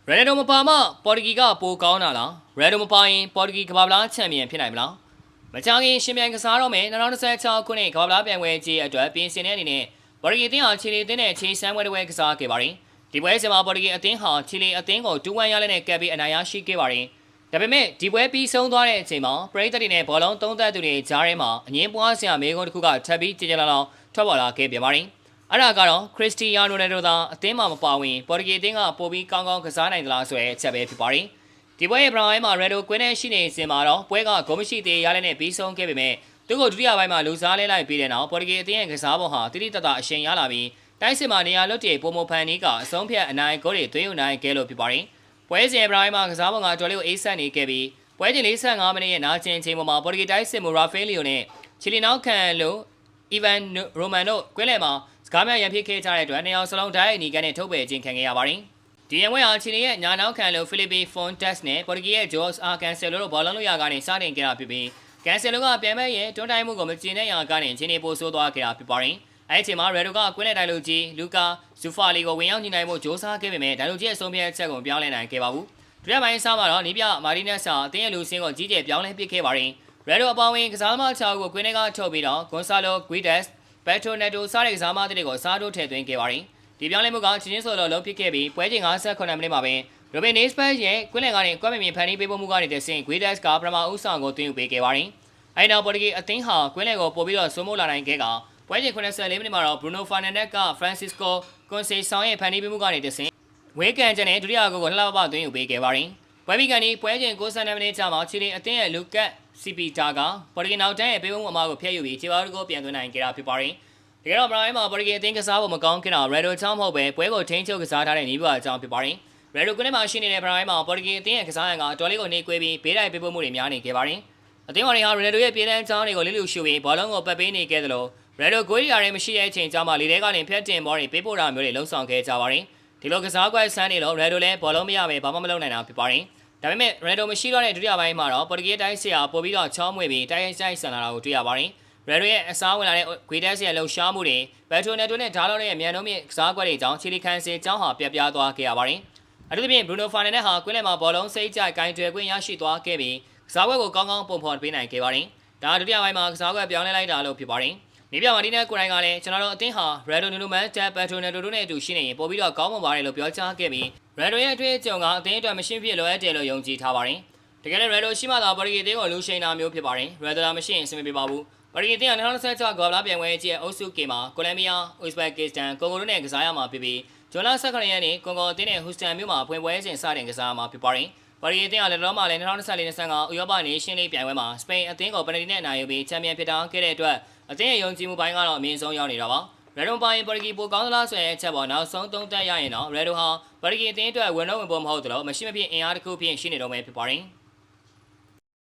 ရန်ဒိုမပါမပေါ်တူဂီကပိုကောင်းတာလားရန်ဒိုမပါရင်ပေါ်တူဂီကမ္ဘာ့ဖလားချန်ပီယံဖြစ်နိုင်မလားမကြောင်ခင်ရှင်ပြိုင်ကစားတော့မယ်2026ခုနှစ်ကမ္ဘာ့ဖလားပြိုင်ပွဲကြီးအတွက်ပြင်ဆင်တဲ့အနေနဲ့ပေါ်တူဂီအသင်းဟာချီလီအသင်းနဲ့ချီစမ်းပွဲတစ်ပွဲကစားခဲ့ပါတယ်ဒီပွဲစဉ်မှာပေါ်တူဂီအသင်းဟာချီလီအသင်းကို2-1ရလက်နဲ့ကပ်ပြီးအနိုင်ရရှိခဲ့ပါတယ်ဒါပေမဲ့ဒီပွဲပြီးဆုံးသွားတဲ့အချိန်မှာပရိသတ်တွေနဲ့ဘောလုံးသုံးသက်သူတွေကြားထဲမှာအငင်းပွားစရာမေးခွန်းတစ်ခုကထပ်ပြီးကြည်ကြလာလောက်ထွက်ပေါ်လာခဲ့ပြန်ပါတယ်အဲ့ဒါကတော့ခရစ္စတီယာနိုရိုနယ်ဒိုသာအသင်းမှာမပါဝင်ပေါ်တူဂီအသင်းကပိုပြီးကောင်းကောင်းကစားနိုင်သလားဆိုတဲ့အချက်ပဲဖြစ်ပါတယ်ဒီပွဲရဲ့ပရိုင်မှာရန်ဒိုကွင်းနဲ့ရှိနေစင်မှာတော့ပွဲကဂုံမရှိသေးရလဲနဲ့ပြီးဆုံးခဲ့ပေမဲ့သူ့ကိုဒုတိယပိုင်းမှာလူစားလဲလိုက်ပြီးတဲ့နောက်ပေါ်တူဂီအသင်းရဲ့ကစားပုံဟာတိတိတတ်တာအရှင်ရလာပြီးတိုင်းစစ်မှာနေရာလွတ်တည်ပုံမဖန်နီးကအဆုံးဖြတ်အနိုင်ဂိုးတွေသွင်းယူနိုင်ခဲ့လို့ဖြစ်ပါတယ်ပွဲစဉ်ပရိုင်မှာကစားပုံကတော်လေးကိုအေးဆက်နေခဲ့ပြီးပွဲချိန်45မိနစ်ရဲ့နာကျင်ချိန်မှာပေါ်တူဂီတိုင်းစစ်မူရာဖေးလီယိုနဲ့ချီလီနောက်ခံလို့အီဗန်ရိုမန်တို့ကွင်းလယ်မှာစကားများရန်ဖြစ်ခဲ့ကြတဲ့အတွက်နှစ်ယောက်စလုံးဒိုင်းအနီကနေထုတ်ပယ်ခြင်းခံခဲ့ရပါတယ်။ဒီရန်ပွဲဟာချီလီရဲ့ညာနောက်ခံလို့ဖိလစ်ပီဖွန်တက်စ်နဲ့ပေါ်တူဂီရဲ့ဂျော့စ်အာကန်ဆယ်လိုတို့ဘောလုံးလို့ရကနေစတင်ခဲ့တာဖြစ်ပြီးကန်ဆယ်လိုကပြန်မဲ့ရဲ့တွန်းတိုင်းမှုကိုမကျင်တဲ့ရာကနေချင်းနေပို့ဆိုးသွားခဲ့တာဖြစ်ပါတယ်။အဲဒီချိန်မှာရယ်ဒိုကကွင်းနဲ့တိုင်လူကြီးလူကာဇူဖာလီကိုဝင်ရောက်ညီနိုင်ဖို့ဂျိုးစားခဲ့ပေမဲ့တိုင်လူကြီးရဲ့ဆုံးဖြတ်ချက်ကိုပြောင်းလဲနိုင်ခဲ့ပါဘူး။ဒုတိယပိုင်းစားမှာတော့နီးပြမာတီနက်စ်ဟာအသင်းရဲ့လူစင်းကိုကြီးကျယ်ပြောင်းလဲပစ်ခဲ့ပါတယ်။ရယ်ဒိုအပေါင်းဝင်ကစားသမား6ကိုကွင်းထဲကထုတ်ပြီးတော့ဂွန်ဆာလိုဂွီဒက်စ်ဘက်ထရိုနက်တိုစားတဲ့ကစားမတွေကိုစားထိုးထည့်သွင်းခဲ့ပါတယ်။ဒီပြောင်းလဲမှုကချင်းဆိုလိုလုံးဖြစ်ခဲ့ပြီးပွဲချိန်58မိနစ်မှာပဲရိုဘင်နေစ်ပတ်ရဲ့ကွင်းလယ်ကနေကွက်မြင်ဖန်တီးပေးဖို့မှုကနေတဆင့်ဂွီဒက်စ်ကပထမဦးဆောင်ကိုသွင်းယူပေးခဲ့ပါတယ်။အဲဒီနောက်ပေါ်တူဂီအသင်းဟာကွင်းလယ်ကိုပို့ပြီးတော့ဆွမိုးလာနိုင်ခဲ့ကပွဲချိန်84မိနစ်မှာတော့ဘရူနိုဖာနန်ဒက်ဖရန်စစ်ကိုကွန်စီဆောင်ရဲ့ဖန်တီးပေးမှုကနေတဆင့်ဝေးကန်ချက်နဲ့ဒုတိယဂိုးကိုလှလှပပသွင်းယူပေးခဲ့ပါတယ်။ပွဲပြီးကနေပွဲချိန်92မိနစ်ကြာမှာချီလီအသင်းရဲ့လူကတ်စီပီတာကပေါ်တူဂီနောက်တန်းရဲ့ပေးမှုအမှားကိုဖျက်ယူပြီးခြေပေါင်းကိုပြန်သွင်းနိုင်ခဲ့တာဖြစ်ပါတယ်။တကယ်တော့ပရိုင်မှာပေါ်တူဂီအသင်းကစားဖို့မကောင်းခင်တော့ရယ်ဒိုချောင်းမဟုတ်ပဲပွဲကိုထိန်းချုပ်ကစားထားတဲ့နီးပွားအကြောင်းဖြစ်ပါတယ်။ရယ်ဒိုကွင်းထဲမှာရှိနေတဲ့ပရိုင်မှာပေါ်တူဂီအသင်းရဲ့ကစားရန်ကတော်လေးကိုနေကွေးပြီးဘေးတိုင်ပေးဖို့မှုတွေများနေခဲ့ပါတယ်။အသင်းဝင်တွေဟာရယ်ဒိုရဲ့ပြေးတန်းချောင်းတွေကိုလိလူရှုပြီးဘောလုံးကိုပတ်ပေးနေခဲ့သလိုရယ်ဒိုဂိုးရီယာတွေမရှိတဲ့အချိန်ကြာမှလီတဲကနေဖျက်တင်ဘောတွေပေးပို့တာမျိုးတွေလှုံ့ဆော်ခဲ့ကြပါတယ်။ဒီလိုကစားကွက်ဆန်းနေလို့ရယ်ဒိုလည်းဘောလုံးမရပဲဘာမှမလုပ်နိုင်တာဖြစ်ပါတယ်။ဒါပေမဲ့ရယ်ဒိုမရှိတော့တဲ့ဒုတိယပိုင်းမှာတော့ပေါ်တူဂီတိုင်းဆရာပို့ပြီးတော့ချောင်းမွေပြီးတိုက်ရိုက်ဆန်လာတာကိုတွေ့ရပါတယ်။ရယ်ဒိုရဲ့အစားဝင်လာတဲ့ဂွီဒက်စ်ရဲ့လှုပ်ရှားမှုတွေဘက်ထရိုနက်တိုနဲ့ဓာတ်လုံးရဲ့မြန်နှုန်းမြင့်ကစားကွက်တွေကြောင့်ချီလီခန်စီကျောင်းဟာပြတ်ပြားသွားခဲ့ရပါတယ်။အထူးသဖြင့်ဘရူနိုဖာနန်ဒက်ဟာကွင်းလယ်မှာဘောလုံးစိတ်ကြိုက်ဂိုင်းတွယ်ခွင့်ရရှိသွားခဲ့ပြီးကစားကွက်ကိုကောင်းကောင်းပုံဖော်ပေးနိုင်ခဲ့ပါတယ်။ဒါဒုတိယပိုင်းမှာကစားကွက်ပြောင်းလဲလိုက်တာလို့ဖြစ်ပါတယ်။နေပြမာတီနဲ့ကိုရိုင်းကလည်းကျွန်တော်တို့အသင်းဟာရယ်ဒိုနူလိုမန်တက်ဘက်ထရိုနက်တိုတို့နဲ့အတူရှိနေရင်ပို့ပြီးတော့ကောင်းမွန်ပါတယ်လို့ပြောကြားခဲ့ပြီးရယ်ဒိုရဲ့အတွေ့အကြုံကအသင်းအတွက်မရှင်းဖြစ်လိုအပ်တယ်လို့ယုံကြည်ထားပါတယ်။တကယ်လည်းရယ်ဒိုရှိမှသာပေါ်တူဂီအသင်းကိုလူရှိန်တာမျိုးဖြစ်ပါတယ်။ရယ်ဒိုမရှိရင်အဆင်မပြေပါဘူး။ပေါ်တူဂီအသင်းက2026ဂေါ်လာပြိုင်ပွဲကြီးရဲ့အုပ်စုကေမှာကိုလံဘီယာ၊ဥဇဘက်ကစ္စတန်၊ကွန်ဂိုတို့နဲ့ကစားရမှာဖြစ်ပြီးဂျွန်လ19ရက်နေ့ကွန်ဂိုအသင်းနဲ့ဟူစတန်မြို့မှာဖွင့်ပွဲစဉ်စတင်ကစားမှာဖြစ်ပါတယ်။ပေါ်တူဂီအသင်းကလည်းတော့မှလည်း2024-25ဥရောပနေရှင်လိပြိုင်ပွဲမှာစပိန်အသင်းကိုပနတီနဲ့နိုင်ယူပြီးချန်ပီယံဖြစ်တာခဲ့တဲ့အတွက်အသင်းရဲ့ယုံကြည်မှုပိုင်းကတော့အမြင့်ဆုံးရောက်နေတာပါ။ရယ်ဒိုပိုင်ပေါ်တူဂီပိုကောင်းသလားဆိုတဲ့အချက်ပေါ်နောက်ဆုံးသုံးသပ်ရရင်တော့ရယ်ဒိုဟာပေါ်တူဂီအသင်းအတွက်ဝင်တော့ဝင်ဖို့မဟုတ်သလိုမရှိမဖြစ်အင်အားတစ်ခုဖြင့်ရှိနေတော့မယ်ဖြစ်ပါတယ်။